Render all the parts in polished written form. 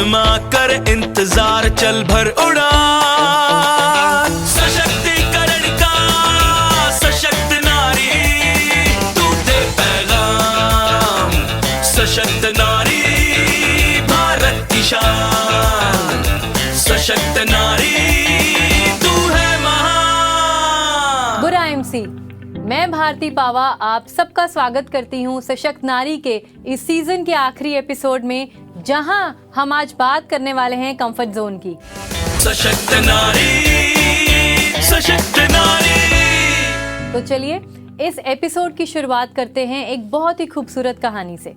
आसमां कर इंतजार, चल भर उड़ान। सशक्तिकरण का सशक्त नारी, तू दे पैगाम। सशक्त नारी भारत की शान, सशक्त नारी तू है महान। बुरा एमसी, मैं भारती पावा आप सबका स्वागत करती हूँ सशक्त नारी के इस सीजन के आखिरी एपिसोड में, जहां हम आज बात करने वाले हैं कंफर्ट जोन की। सशक्त नारी, सशक्त नारी। तो चलिए इस एपिसोड की शुरुआत करते हैं एक बहुत ही खूबसूरत कहानी से।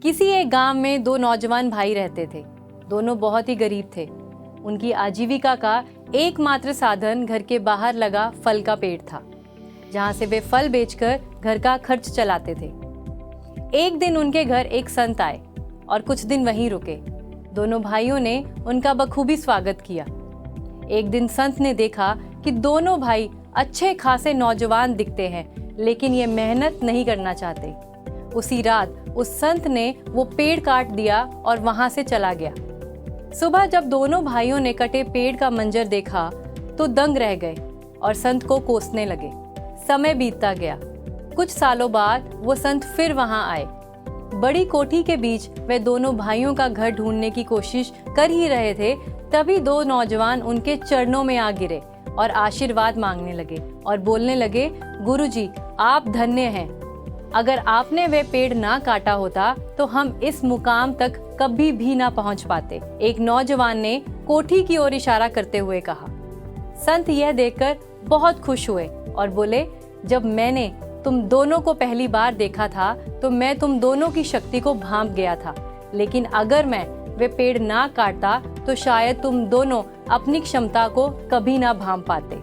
किसी एक गांव में दो नौजवान भाई रहते थे। दोनों बहुत ही गरीब थे। उनकी आजीविका का एकमात्र साधन घर के बाहर लगा फल का पेड़ था, जहां से वे फल बेचकर घर का खर्च चलाते थे। एक दिन उनके घर एक संत आए और कुछ दिन वहीं रुके। दोनों भाइयों ने उनका बखूबी स्वागत किया। एक दिन संत ने देखा कि दोनों भाई अच्छे खासे नौजवान दिखते हैं, लेकिन ये मेहनत नहीं करना चाहते। उसी रात उस संत ने वो पेड़ काट दिया और वहां से चला गया। सुबह जब दोनों भाइयों ने कटे पेड़ का मंजर देखा तो दंग रह गए और संत को कोसने लगे। समय बीतता गया। कुछ सालों बाद वो संत फिर वहां आए। बड़ी कोठी के बीच वे दोनों भाइयों का घर ढूंढने की कोशिश कर ही रहे थे, तभी दो नौजवान उनके चरणों में आ गिरे और आशीर्वाद मांगने लगे और बोलने लगे, गुरुजी आप धन्य हैं। अगर आपने वे पेड़ ना काटा होता तो हम इस मुकाम तक कभी भी ना पहुंच पाते। एक नौजवान ने कोठी की ओर इशारा करते हुए कहा। संत यह देखकर बहुत खुश हुए और बोले, जब मैंने तुम दोनों को पहली बार देखा था तो मैं तुम दोनों की शक्ति को भांप गया था, लेकिन अगर मैं वे पेड़ ना काटता तो शायद तुम दोनों अपनी क्षमता को कभी ना भांप पाते।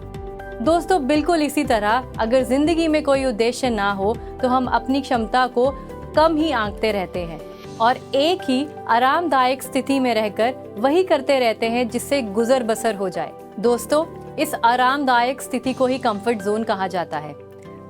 दोस्तों, बिल्कुल इसी तरह अगर जिंदगी में कोई उद्देश्य ना हो तो हम अपनी क्षमता को कम ही आंकते रहते हैं और एक ही आरामदायक स्थिति में रहकर वही करते रहते हैं जिससे गुजर बसर हो जाए। दोस्तों, इस आरामदायक स्थिति को ही कंफर्ट जोन कहा जाता है।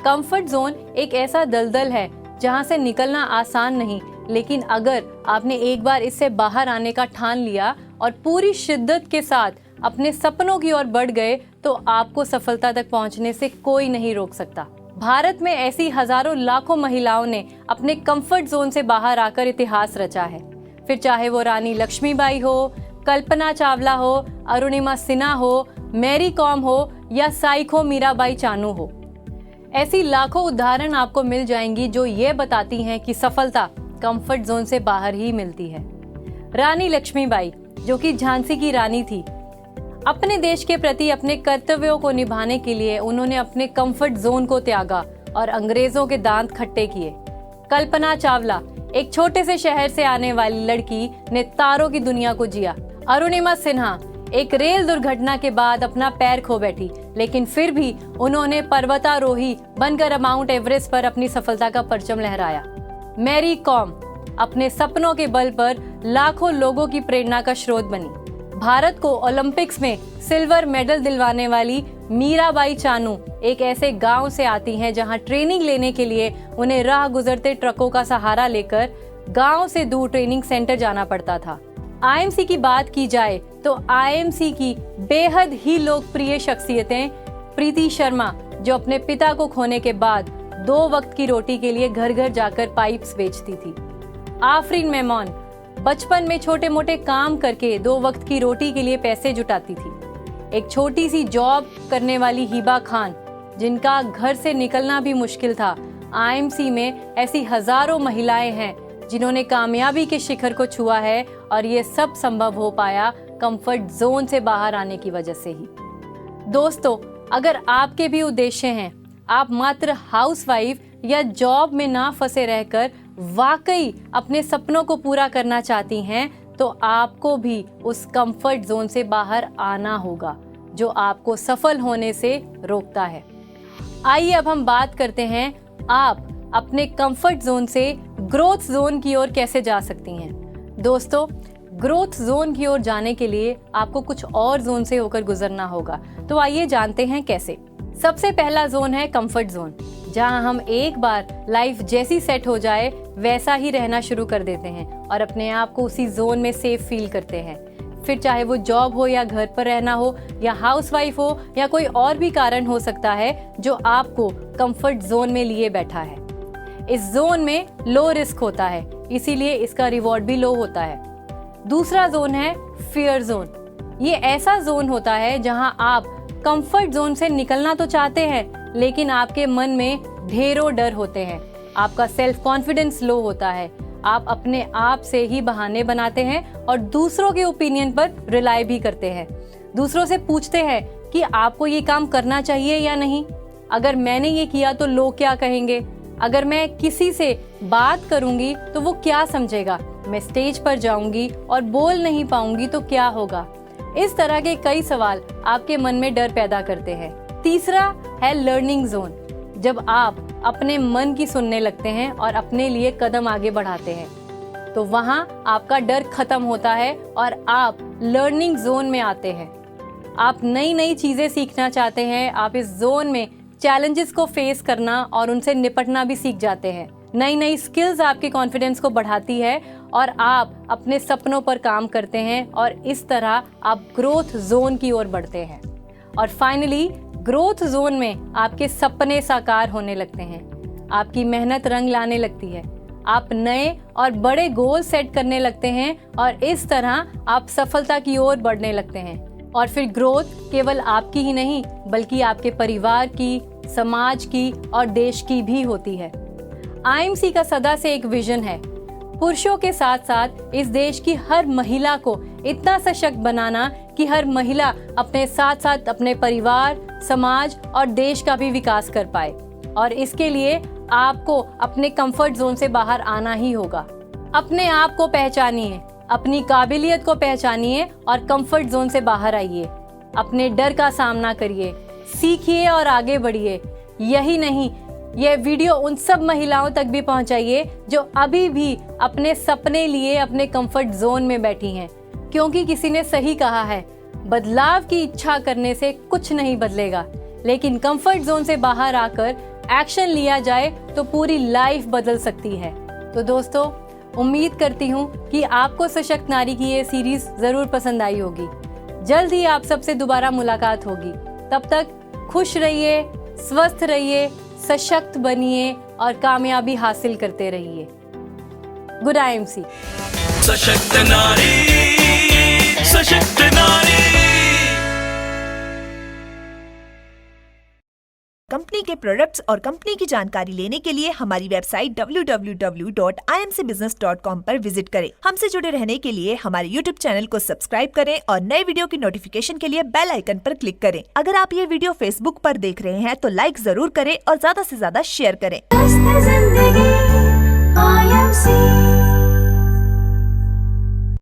कंफर्ट जोन एक ऐसा दलदल है जहां से निकलना आसान नहीं, लेकिन अगर आपने एक बार इससे बाहर आने का ठान लिया और पूरी शिद्दत के साथ अपने सपनों की ओर बढ़ गए तो आपको सफलता तक पहुंचने से कोई नहीं रोक सकता। भारत में ऐसी हजारों लाखों महिलाओं ने अपने कंफर्ट जोन से बाहर आकर इतिहास रचा है। फिर चाहे वो रानी लक्ष्मीबाई हो, कल्पना चावला हो, अरुणिमा सिन्हा हो, मैरी कॉम हो या साइको मीराबाई चानू हो। ऐसी लाखों उदाहरण आपको मिल जाएंगी जो ये बताती हैं कि सफलता कंफर्ट जोन से बाहर ही मिलती है। रानी लक्ष्मीबाई, जो कि झांसी की रानी थी, अपने देश के प्रति अपने कर्तव्यों को निभाने के लिए उन्होंने अपने कंफर्ट जोन को त्यागा और अंग्रेजों के दांत खट्टे किए। कल्पना चावला, एक छोटे से शहर से आने वाली लड़की ने तारों की दुनिया को जिया। अरुणिमा सिन्हा एक रेल दुर्घटना के बाद अपना पैर खो बैठी, लेकिन फिर भी उन्होंने पर्वतारोही बनकर माउंट एवरेस्ट पर अपनी सफलता का परचम लहराया। मैरी कॉम अपने सपनों के बल पर लाखों लोगों की प्रेरणा का स्रोत बनी। भारत को ओलंपिक्स में सिल्वर मेडल दिलवाने वाली मीराबाई चानू एक ऐसे गांव से आती हैं जहां ट्रेनिंग लेने के लिए उन्हें राह गुजरते ट्रकों का सहारा लेकर गांव से दूर ट्रेनिंग सेंटर जाना पड़ता था। आईएमसी की बात की जाए तो आईएमसी की बेहद ही लोकप्रिय शख्सियतें प्रीति शर्मा, जो अपने पिता को खोने के बाद 2 वक्त की रोटी के लिए घर घर जाकर पाइप्स बेचती थी। आफरीन मेमन बचपन में छोटे मोटे काम करके 2 वक्त की रोटी के लिए पैसे जुटाती थी। एक छोटी सी जॉब करने वाली हिबा खान, जिनका घर से निकलना भी मुश्किल था। आईएमसी में ऐसी हजारों महिलाएं हैं जिन्होंने कामयाबी के शिखर को छुआ है और ये सब संभव हो पाया कंफर्ट जोन से बाहर आने की वजह से ही। दोस्तों, अगर आपके भी उद्देश्य हैं, आप मात्र हाउसवाइफ या जॉब में ना फंसे रहकर वाकई अपने सपनों को पूरा करना चाहती हैं, तो आपको भी उस कंफर्ट जोन से बाहर आना होगा जो आपको सफल होने से रोकता है। आइए अब हम बात करते हैं आप अपने कंफर्ट जोन से ग्रोथ जोन की ओर कैसे जा सकती हैं। दोस्तों, ग्रोथ जोन की ओर जाने के लिए आपको कुछ और जोन से होकर गुजरना होगा। तो आइए जानते हैं कैसे। सबसे पहला जोन है कंफर्ट जोन। जहां हम एक बार लाइफ जैसी सेट हो जाए वैसा ही रहना शुरू कर देते हैं और अपने आप को उसी जोन में सेफ फील करते हैं। फिर चाहे वो जॉब हो या घर पर रहना हो या हाउसवाइफ हो या कोई और भी कारण हो सकता है जो आपको कंफर्ट जोन में लिए बैठा है। इस जोन में लो रिस्क होता है, इसीलिए इसका रिवॉर्ड भी लो होता है। दूसरा जोन है फियर जोन। ये ऐसा जोन होता है जहां आप कंफर्ट जोन से निकलना तो चाहते हैं, लेकिन आपके मन में ढेरों डर होते हैं। आपका सेल्फ कॉन्फिडेंस लो होता है, आप अपने आप से ही बहाने बनाते हैं और दूसरों के ओपिनियन पर रिलाई भी करते हैं। दूसरों से पूछते हैं कि आपको ये काम करना चाहिए या नहीं, अगर मैंने ये किया तो लोग क्या कहेंगे, अगर मैं किसी से बात करूंगी तो वो क्या समझेगा, मैं स्टेज पर जाऊंगी और बोल नहीं पाऊंगी तो क्या होगा। इस तरह के कई सवाल आपके मन में डर पैदा करते हैं। तीसरा है लर्निंग जोन। जब आप अपने मन की सुनने लगते हैं और अपने लिए कदम आगे बढ़ाते हैं तो वहां आपका डर खत्म होता है और आप लर्निंग जोन में आते हैं। आप नई नई चीजें सीखना चाहते हैं। आप इस जोन में चैलेंजेस को फेस करना और उनसे निपटना भी सीख जाते हैं। नई नई स्किल्स आपके कॉन्फिडेंस को बढ़ाती है और आप अपने सपनों पर काम करते हैं और इस तरह आप ग्रोथ जोन की ओर बढ़ते हैं। और फाइनली ग्रोथ जोन में आपके सपने साकार होने लगते हैं, आपकी मेहनत रंग लाने लगती है, आप नए और बड़े गोल सेट करने लगते हैं और इस तरह आप सफलता की ओर बढ़ने लगते हैं। और फिर ग्रोथ केवल आपकी ही नहीं बल्कि आपके परिवार की, समाज की और देश की भी होती है। आईएमसी का सदा से एक विजन है, पुरुषों के साथ साथ इस देश की हर महिला को इतना सशक्त बनाना कि हर महिला अपने साथ साथ अपने परिवार, समाज और देश का भी विकास कर पाए। और इसके लिए आपको अपने कंफर्ट जोन से बाहर आना ही होगा। अपने आप को पहचानिए, अपनी काबिलियत को पहचानिए और कंफर्ट जोन से बाहर आइए। अपने डर का सामना करिए, सीखिए और आगे बढ़िए। यही नहीं, यह वीडियो उन सब महिलाओं तक भी पहुंचाइए जो अभी भी अपने सपने लिए अपने कंफर्ट जोन में बैठी हैं, क्योंकि किसी ने सही कहा है, बदलाव की इच्छा करने से कुछ नहीं बदलेगा, लेकिन कंफर्ट जोन से बाहर आकर एक्शन लिया जाए तो पूरी लाइफ बदल सकती है। तो दोस्तों, उम्मीद करती हूँ कि आपको सशक्त नारी की ये सीरीज जरूर पसंद आई होगी। जल्द ही आप सबसे दोबारा मुलाकात होगी। तब तक खुश रहिए, स्वस्थ रहिए, सशक्त बनिए और कामयाबी हासिल करते रहिए। Good IMC. सशक्त नारी, सशक्त नारी। कंपनी के प्रोडक्ट्स और कंपनी की जानकारी लेने के लिए हमारी वेबसाइट www.imcbusiness.com पर विजिट करें। हमसे जुड़े रहने के लिए हमारे YouTube चैनल को सब्सक्राइब करें और नए वीडियो की नोटिफिकेशन के लिए बेल आइकन पर क्लिक करें। अगर आप ये वीडियो Facebook पर देख रहे हैं तो लाइक जरूर करें और ज्यादा से ज्यादा शेयर करें।